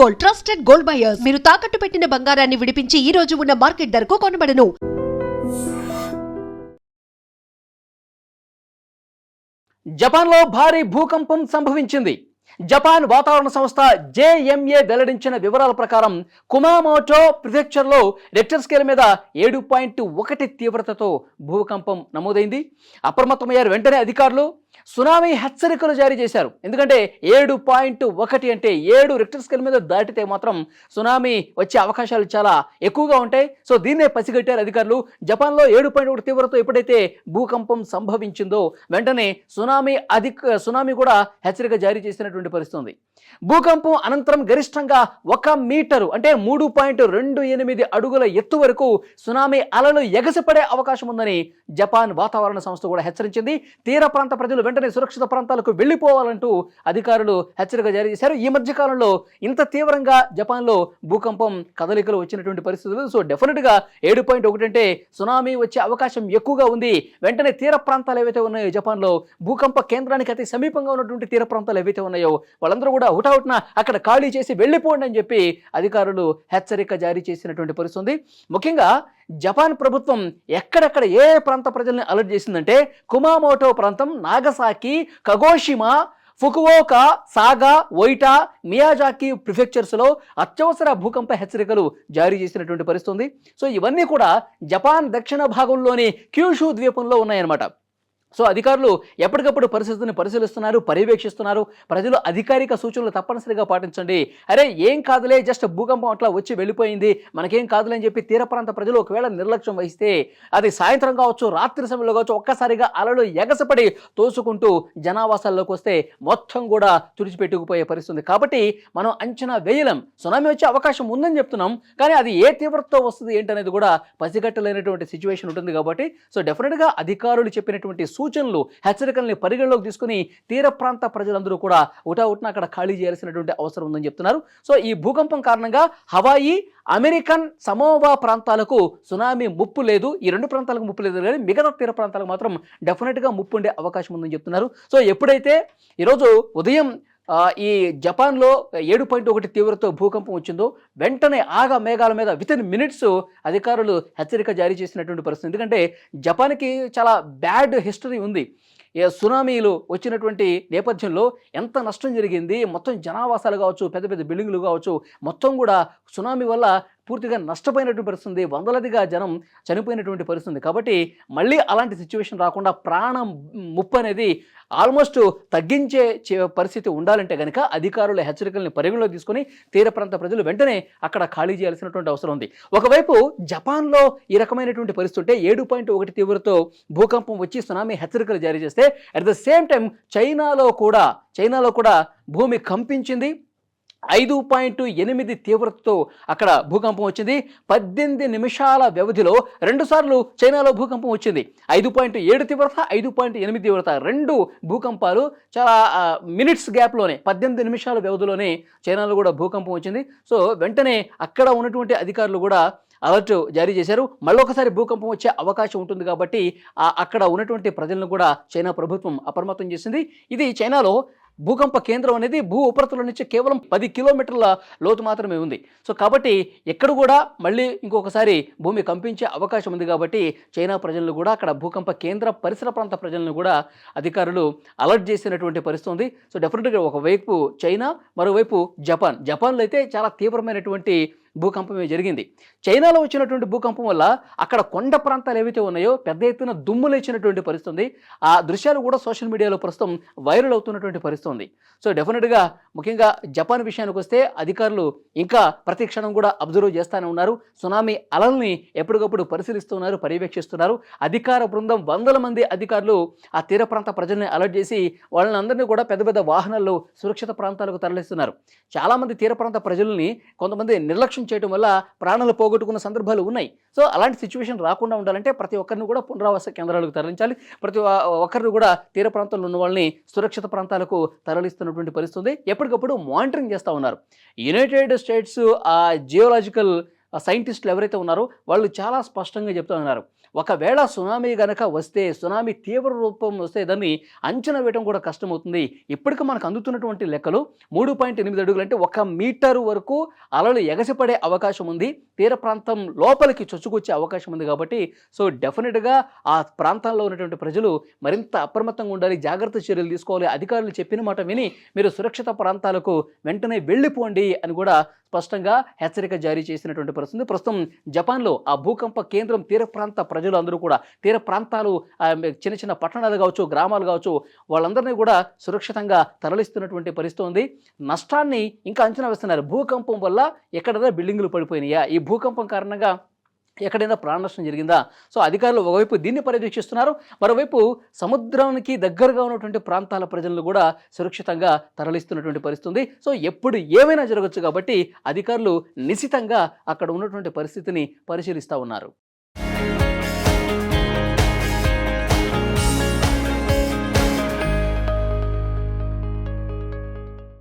Gold, trusted gold buyers. మీరు తాకట్టు పెట్టిన బంగారాన్ని విడిపించి ఈ రోజు ఉన్న మార్కెట్ ధరకు కొనబడను. జపాన్లో భారీ భూకంపం సంభవించింది. జపాన్ వాతావరణ సంస్థ JMA వెల్లడించిన వివరాల ప్రకారం కుమామోటో ప్రిఫెక్చర్లో రెక్టర్ స్కేల్ మీద 7.1 తీవ్రతతో భూకంపం నమోదైంది. అప్రమత్తమయ్యారు వెంటనే అధికారులు. సునామీ హెచ్చరికలు జారీ చేశారు. ఎందుకంటే 7.1 అంటే 7 రెక్టర్ స్కేల్ మీద దాటితే మాత్రం సునామీ వచ్చే అవకాశాలు చాలా ఎక్కువగా ఉంటాయి. సో దీన్నే పసిగట్టారు అధికారులు. జపాన్లో 7.1 తీవ్రతతో ఎప్పుడైతే భూకంపం సంభవించిందో వెంటనే సునామీ కూడా హెచ్చరిక జారీ చేసినటువంటి పరిస్థితి. భూకంపం అనంతరం గరిష్టంగా 1 మీటరు అంటే 3.28 అడుగుల ఎత్తు వరకు సునామీ అలలు ఎగసిపడే అవకాశం ఉందని జపాన్ వాతావరణ సంస్థ కూడా హెచ్చరించింది. తీర ప్రాంత ప్రజలు వెంటనే సురక్షిత ప్రాంతాలకు వెళ్లిపోవాలంటూ అధికారులు హెచ్చరిక జారీ చేశారు. ఈ మధ్య కాలంలో ఇంత తీవ్రంగా జపాన్లో భూకంపం కదలికలు వచ్చినటువంటి పరిస్థితులు. సో డెఫినెట్గా 7.1 అంటే సునామీ వచ్చే అవకాశం ఎక్కువగా ఉంది. వెంటనే తీర ప్రాంతాలు ఏవైతే ఉన్నాయో జపాన్లో భూకంప కేంద్రానికి అతి సమీపంగా ఉన్నటువంటి తీర ప్రాంతాలు ఏవైతే ఉన్నాయో వాళ్ళందరూ కూడా హుటాహుటిన అక్కడ ఖాళీ చేసి వెళ్ళిపోండి అని చెప్పి అధికారులు హెచ్చరిక జారీ చేసినటువంటి పరిస్థితి. ముఖ్యంగా జపాన్ ప్రభుత్వం ఎక్కడెక్కడ ఏ ప్రాంత ప్రజల్ని అలర్ట్ చేసిందంటే కుమామోటో ప్రాంతం, నాగసాకి, కగోషిమా, ఫుకువోకా, సాగా, ఒయిటా, మియాజాకి ప్రిఫెక్చర్స్లో అత్యవసర భూకంప హెచ్చరికలు జారీ చేసినటువంటి పరిస్థితి. సో ఇవన్నీ కూడా జపాన్ దక్షిణ భాగంలోని క్యూషు ద్వీపంలో ఉన్నాయన్నమాట. సో అధికారులు ఎప్పటికప్పుడు పరిస్థితిని పరిశీలిస్తున్నారు, పర్యవేక్షిస్తున్నారు. ప్రజలు అధికారిక సూచనలు తప్పనిసరిగా పాటించండి. అరే ఏం కాదులే, జస్ట్ భూకంపం అట్లా వచ్చి వెళ్ళిపోయింది, మనకేం కాదులే అని చెప్పి తీర ప్రాంత ప్రజలు ఒకవేళ నిర్లక్ష్యం వహిస్తే అది సాయంత్రం కావచ్చు, రాత్రి సమయంలో కావచ్చు, ఒక్కసారిగా అలలు ఎగసపడి తోసుకుంటూ జనావాసాల్లోకి వస్తే మొత్తం కూడా తుడిచిపెట్టుకుపోయే పరిస్థితి. కాబట్టి మనం అంచనా వేయలేం. సునామీ వచ్చే అవకాశం ఉందని చెప్తున్నాం, కానీ అది ఏ తీవ్రతతో వస్తుంది ఏంటనేది కూడా పసిగట్టలేనటువంటి సిచ్యువేషన్ ఉంటుంది. కాబట్టి సో డెఫినెట్గా అధికారులు చెప్పినటువంటి సూచనలు, హెచ్చరికల్ని పరిగణలోకి తీసుకుని తీర ప్రాంత ప్రజలందరూ కూడా ఉటావుట్న అక్కడ ఖాళీ చేయాల్సినటువంటి అవసరం ఉందని చెప్తున్నారు. సో ఈ భూకంపం కారణంగా హవాయి, అమెరికన్ సమోవా ప్రాంతాలకు సునామీ ముప్పు లేదు. ఈ 2 ప్రాంతాలకు ముప్పు లేదు, కానీ మిగతా తీర ప్రాంతాలకు మాత్రం డెఫినెట్గా ముప్పు ఉండే అవకాశం ఉందని చెప్తున్నారు. సో ఎప్పుడైతే ఈరోజు ఉదయం ఈ జపాన్లో 7.1 తీవ్రతతో భూకంపం వచ్చిందో వెంటనే ఆగా మేఘాల మీద వితిన్ మినిట్స్ అధికారులు హెచ్చరిక జారీ చేసినటువంటి పరిస్థితి. ఎందుకంటే జపాన్కి చాలా బ్యాడ్ హిస్టరీ ఉంది. సునామీలు వచ్చినటువంటి నేపథ్యంలో ఎంత నష్టం జరిగింది, మొత్తం జనావాసాలు కావచ్చు, పెద్ద పెద్ద బిల్డింగులు కావచ్చు, మొత్తం కూడా సునామీ వల్ల పూర్తిగా నష్టపోయినటువంటి పరిస్థితి, వందలదిగా జనం చనిపోయినటువంటి పరిస్థితి. కాబట్టి మళ్ళీ అలాంటి సిచ్యువేషన్ రాకుండా ప్రాణం ముప్పు అనేది ఆల్మోస్ట్ తగ్గించే పరిస్థితి ఉండాలంటే కనుక అధికారుల హెచ్చరికల్ని పరిగణలోకి తీసుకొని తీర ప్రాంత ప్రజలు వెంటనే అక్కడ ఖాళీ చేయాల్సినటువంటి అవసరం ఉంది. ఒకవైపు జపాన్లో ఈ రకమైనటువంటి పరిస్థితి ఉంటే 7.1 తీవ్రతతో భూకంపం వచ్చి సునామీ హెచ్చరికలు జారీ చేస్తే అట్ ద సేమ్ టైం చైనాలో కూడా భూమి కంపించింది. 5.8 తీవ్రతతో అక్కడ భూకంపం వచ్చింది. 18 నిమిషాల వ్యవధిలో 2 సార్లు చైనాలో భూకంపం వచ్చింది. 5.7 తీవ్రత, 5.8 తీవ్రత, 2 భూకంపాలు చాలా మినిట్స్ గ్యాప్లోనే 18 నిమిషాల వ్యవధిలోనే చైనాలో కూడా భూకంపం వచ్చింది. సో వెంటనే అక్కడ ఉన్నటువంటి అధికారులు కూడా అలర్ట్ జారీ చేశారు. మళ్ళొకసారి భూకంపం వచ్చే అవకాశం ఉంటుంది కాబట్టి అక్కడ ఉన్నటువంటి ప్రజలను కూడా చైనా ప్రభుత్వం అప్రమత్తం చేసింది. ఇది చైనాలో భూకంప కేంద్రం అనేది భూ ఉపరితలం నుంచి కేవలం 10 కిలోమీటర్ల లోతు మాత్రమే ఉంది. సో కాబట్టి ఎక్కడ కూడా మళ్ళీ ఇంకొకసారి భూమి కంపించే అవకాశం ఉంది. కాబట్టి చైనా ప్రజలను కూడా అక్కడ భూకంప కేంద్ర పరిసర ప్రాంత ప్రజలను కూడా అధికారులు అలర్ట్ చేసినటువంటి పరిస్థితి ఉంది. సో డెఫినెట్గా ఒకవైపు చైనా, మరోవైపు జపాన్లో అయితే చాలా తీవ్రమైనటువంటి భూకంపమే జరిగింది. చైనాలో వచ్చినటువంటి భూకంపం వల్ల అక్కడ కొండ ప్రాంతాలు ఏవైతే ఉన్నాయో పెద్ద ఎత్తున దుమ్ము లేచినటువంటి పరిస్థితి. ఆ దృశ్యాలు కూడా సోషల్ మీడియాలో ప్రస్తుతం వైరల్ అవుతున్నటువంటి పరిస్థితి. సో డెఫినెట్గా ముఖ్యంగా జపాన్ విషయానికి వస్తే అధికారులు ఇంకా ప్రతి క్షణం కూడా అబ్జర్వ్ చేస్తూనే ఉన్నారు. సునామీ అలల్ని ఎప్పటికప్పుడు పరిశీలిస్తున్నారు, పర్యవేక్షిస్తున్నారు. అధికార బృందం 100 మంది అధికారులు ఆ తీర ప్రాంత ప్రజల్ని అలర్ట్ చేసి వాళ్ళని అందరినీ కూడా పెద్ద పెద్ద వాహనాల్లో సురక్షిత ప్రాంతాలకు తరలిస్తున్నారు. చాలామంది తీర ప్రాంత ప్రజల్ని కొంతమంది నిర్లక్ష్యం చేయడం వల్ల ప్రాణాలు పోగొట్టుకున్న సందర్భాలు ఉన్నాయి. సో అలాంటి సిచ్యువేషన్ రాకుండా ఉండాలంటే ప్రతి ఒక్కరిని కూడా పునరావాస కేంద్రాలకు తరలించాలి. ప్రతి ఒక్కరిని కూడా తీర ప్రాంతంలో ఉన్న వాళ్ళని సురక్షిత ప్రాంతాలకు తరలిస్తున్నటువంటి పరిస్థితి. ఎప్పటికప్పుడు మానిటరింగ్ చేస్తూ ఉన్నారు. యునైటెడ్ స్టేట్స్ జియోలాజికల్ సైంటిస్టులు ఎవరైతే ఉన్నారో వాళ్ళు చాలా స్పష్టంగా చెప్తూ ఉన్నారు. ఒకవేళ సునామీ గనక వస్తే, సునామీ తీవ్ర రూపం వస్తే దాన్ని అంచనా వేయడం కూడా కష్టమవుతుంది. ఇప్పటికీ మనకు అందుతున్నటువంటి లెక్కలు 3.8 అడుగులు అంటే 1 మీటరు వరకు అలలు ఎగసిపడే అవకాశం ఉంది. తీర ప్రాంతం లోపలికి చొచ్చుకొచ్చే అవకాశం ఉంది. కాబట్టి సో డెఫినెట్గా ఆ ప్రాంతాల్లో ఉన్నటువంటి ప్రజలు మరింత అప్రమత్తంగా ఉండాలి, జాగ్రత్త చర్యలు తీసుకోవాలి. అధికారులు చెప్పిన మాట విని మీరు సురక్షిత ప్రాంతాలకు వెంటనే వెళ్ళిపోండి అని కూడా స్పష్టంగా హెచ్చరిక జారీ చేసినటువంటి పరిస్థితి. ప్రస్తుతం జపాన్లో ఆ భూకంప కేంద్రం తీర ప్రాంత ప్రజలు అందరూ కూడా, తీర ప్రాంతాలు చిన్న చిన్న పట్టణాలు కావచ్చు, గ్రామాలు కావచ్చు, వాళ్ళందరినీ కూడా సురక్షితంగా తరలిస్తున్నటువంటి పరిస్థితి ఉంది. నష్టాన్ని ఇంకా అంచనా వేస్తున్నారు. భూకంపం వల్ల ఎక్కడైనా బిల్డింగులు పడిపోయినాయా, ఈ భూకంపం కారణంగా ఎక్కడైనా ప్రాణ నష్టం జరిగిందా? సో అధికారులు ఒకవైపు దీన్ని పర్యవేక్షిస్తున్నారు, మరోవైపు సముద్రానికి దగ్గరగా ఉన్నటువంటి ప్రాంతాల ప్రజలను కూడా సురక్షితంగా తరలిస్తున్నటువంటి పరిస్థితి ఉంది. సో ఎప్పుడు ఏమైనా జరగచ్చు కాబట్టి అధికారులు నిశితంగా అక్కడ ఉన్నటువంటి పరిస్థితిని పరిశీలిస్తూ ఉన్నారు.